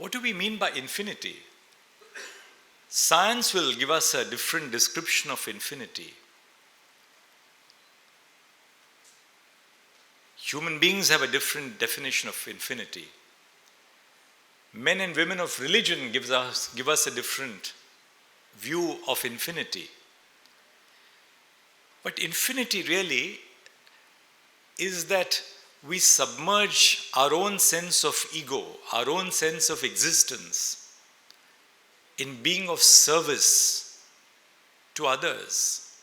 What do we mean by infinity? Science will give us a different description of infinity. Human beings have a different definition of infinity. Men and women of religion give us a different view of infinity. But infinity really is that we submerge our own sense of ego, our own sense of existence in being of service to others.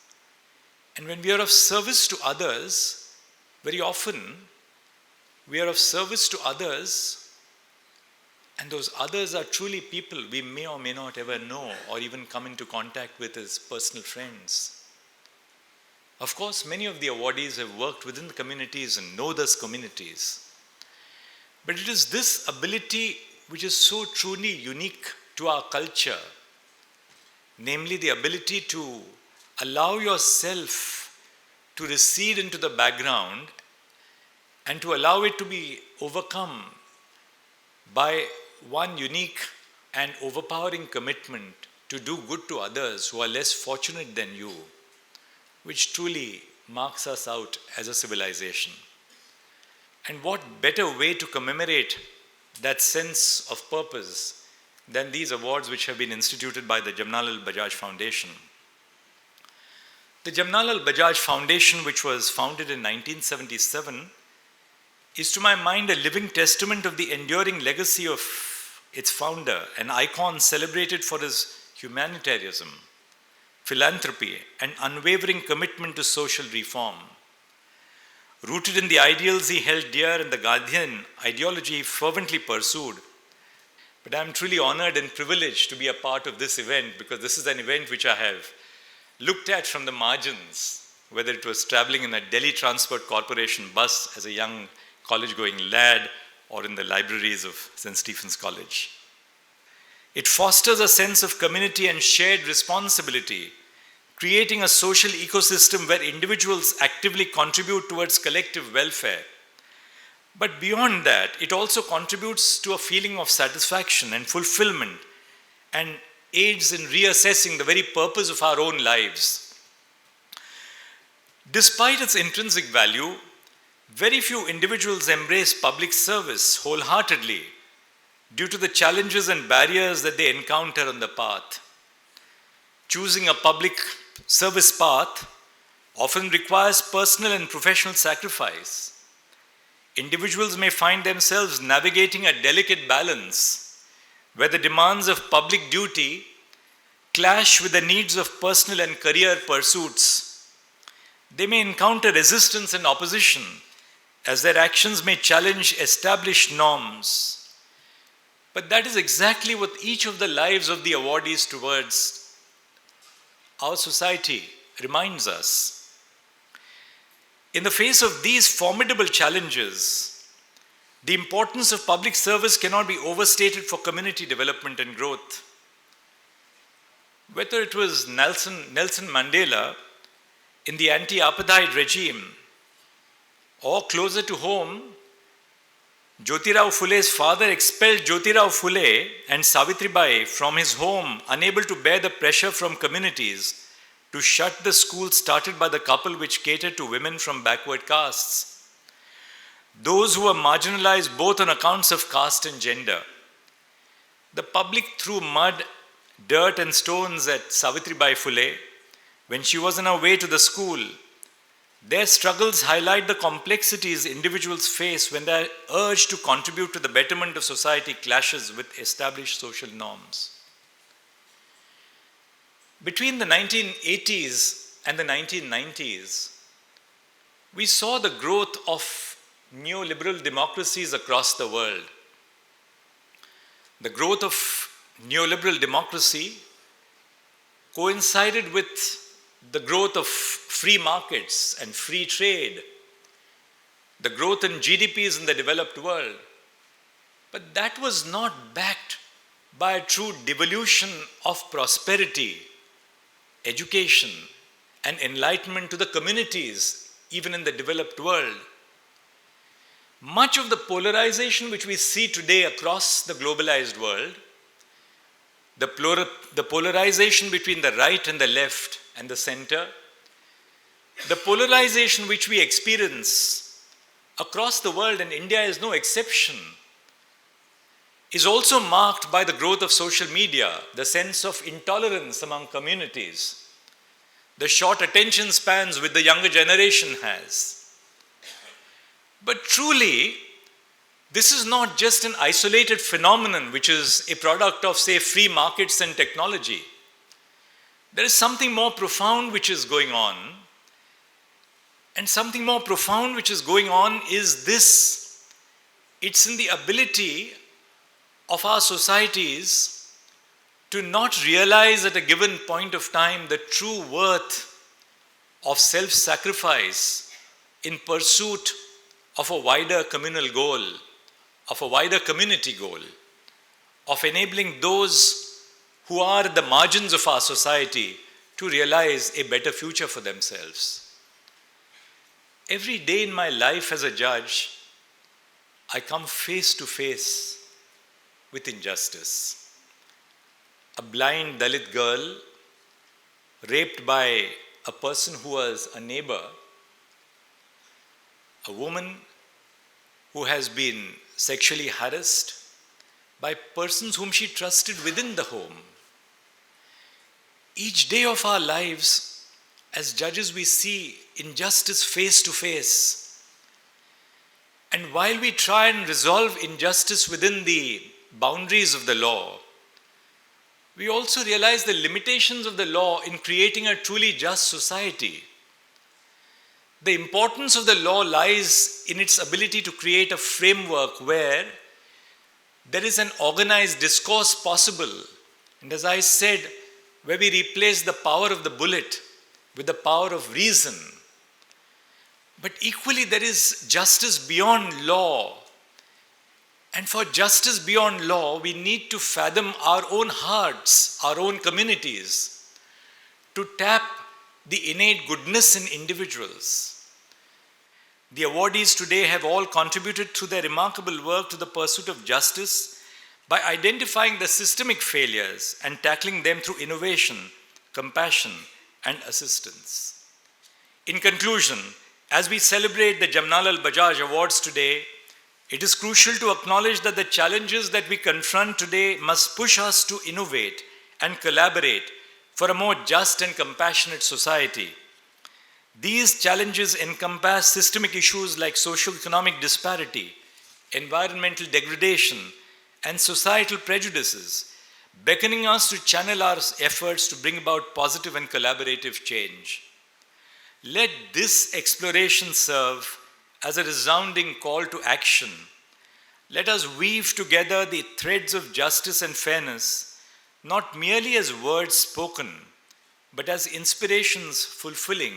And when we are of service to others, very often we are of service to others, and those others are truly people we may or may not ever know or even come into contact with as personal friends. Of course, many of the awardees have worked within the communities and know those communities. But it is this ability which is so truly unique to our culture, namely the ability to allow yourself to recede into the background and to allow it to be overcome by one unique and overpowering commitment to do good to others who are less fortunate than you, which truly marks us out as a civilization. And what better way to commemorate that sense of purpose than these awards which have been instituted by the Jamnalal Bajaj Foundation. The Jamnalal Bajaj Foundation, which was founded in 1977, is to my mind a living testament of the enduring legacy of its founder, an icon celebrated for his humanitarianism, philanthropy, and unwavering commitment to social reform. Rooted in the ideals he held dear and the Gandhian ideology he fervently pursued. But I am truly honored and privileged to be a part of this event, because this is an event which I have looked at from the margins, whether it was traveling in a Delhi Transport Corporation bus as a young college-going lad or in the libraries of St. Stephen's College. It fosters a sense of community and shared responsibility, creating a social ecosystem where individuals actively contribute towards collective welfare. But beyond that, it also contributes to a feeling of satisfaction and fulfillment and aids in reassessing the very purpose of our own lives. Despite its intrinsic value, very few individuals embrace public service wholeheartedly due to the challenges and barriers that they encounter on the path. Choosing a public service path often requires personal and professional sacrifice. Individuals may find themselves navigating a delicate balance where the demands of public duty clash with the needs of personal and career pursuits. They may encounter resistance and opposition as their actions may challenge established norms. But that is exactly what each of the lives of the awardees towards our society reminds us. In the face of these formidable challenges, the importance of public service cannot be overstated for community development and growth. Whether it was Nelson Mandela in the anti-apartheid regime, or closer to home, Jyotirao Phule's father expelled Jyotirao Phule and Savitribai from his home, unable to bear the pressure from communities to shut the school started by the couple which catered to women from backward castes. Those who were marginalized both on accounts of caste and gender. The public threw mud, dirt and stones at Savitribai Phule when she was on her way to the school. Their struggles highlight the complexities individuals face when their urge to contribute to the betterment of society clashes with established social norms. Between the 1980s and the 1990s, we saw the growth of neoliberal democracies across the world. The growth of neoliberal democracy coincided with the growth of free markets and free trade, the growth in GDPs in the developed world. But that was not backed by a true devolution of prosperity, education, and enlightenment to the communities, even in the developed world. Much of the polarization which we see today across the globalized world, the polarization between the right and the left and the center, the polarization which we experience across the world, and India is no exception, is also marked by the growth of social media, the sense of intolerance among communities, the short attention spans which the younger generation has. But truly, this is not just an isolated phenomenon which is a product of, say, free markets and technology. There is something more profound which is going on. And something more profound which is going on is this. It's in the ability of our societies to not realize at a given point of time the true worth of self-sacrifice in pursuit of a wider communal goal, of a wider community goal, of enabling those who are at the margins of our society to realize a better future for themselves. Every day in my life as a judge, I come face to face with injustice. A blind Dalit girl raped by a person who was a neighbor, a woman who has been sexually harassed by persons whom she trusted within the home. Each day of our lives, as judges, we see injustice face to face. And while we try and resolve injustice within the boundaries of the law, we also realize the limitations of the law in creating a truly just society. The importance of the law lies in its ability to create a framework where there is an organized discourse possible. And as I said, where we replace the power of the bullet with the power of reason. But equally, there is justice beyond law. And for justice beyond law, we need to fathom our own hearts, our own communities, to tap the innate goodness in individuals. The awardees today have all contributed through their remarkable work to the pursuit of justice by identifying the systemic failures and tackling them through innovation, compassion, and assistance. In conclusion, as we celebrate the Jamnalal Bajaj Awards today, it is crucial to acknowledge that the challenges that we confront today must push us to innovate and collaborate for a more just and compassionate society. These challenges encompass systemic issues like socio-economic disparity, environmental degradation, and societal prejudices, beckoning us to channel our efforts to bring about positive and collaborative change. Let this exploration serve as a resounding call to action. Let us weave together the threads of justice and fairness, not merely as words spoken, but as inspirations fulfilling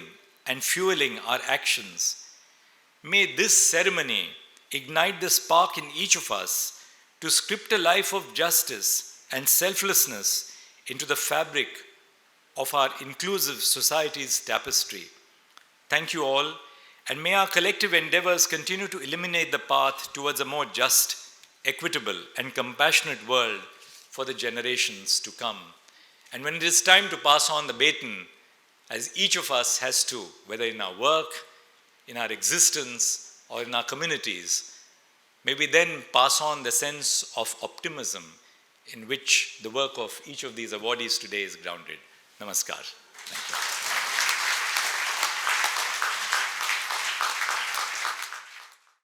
and fueling our actions. May this ceremony ignite the spark in each of us to script a life of justice and selflessness into the fabric of our inclusive society's tapestry. Thank you all, and may our collective endeavors continue to illuminate the path towards a more just, equitable, and compassionate world for the generations to come. And when it is time to pass on the baton, as each of us has to, whether in our work, in our existence, or in our communities, may we then pass on the sense of optimism in which the work of each of these awardees today is grounded. Namaskar. Thank you.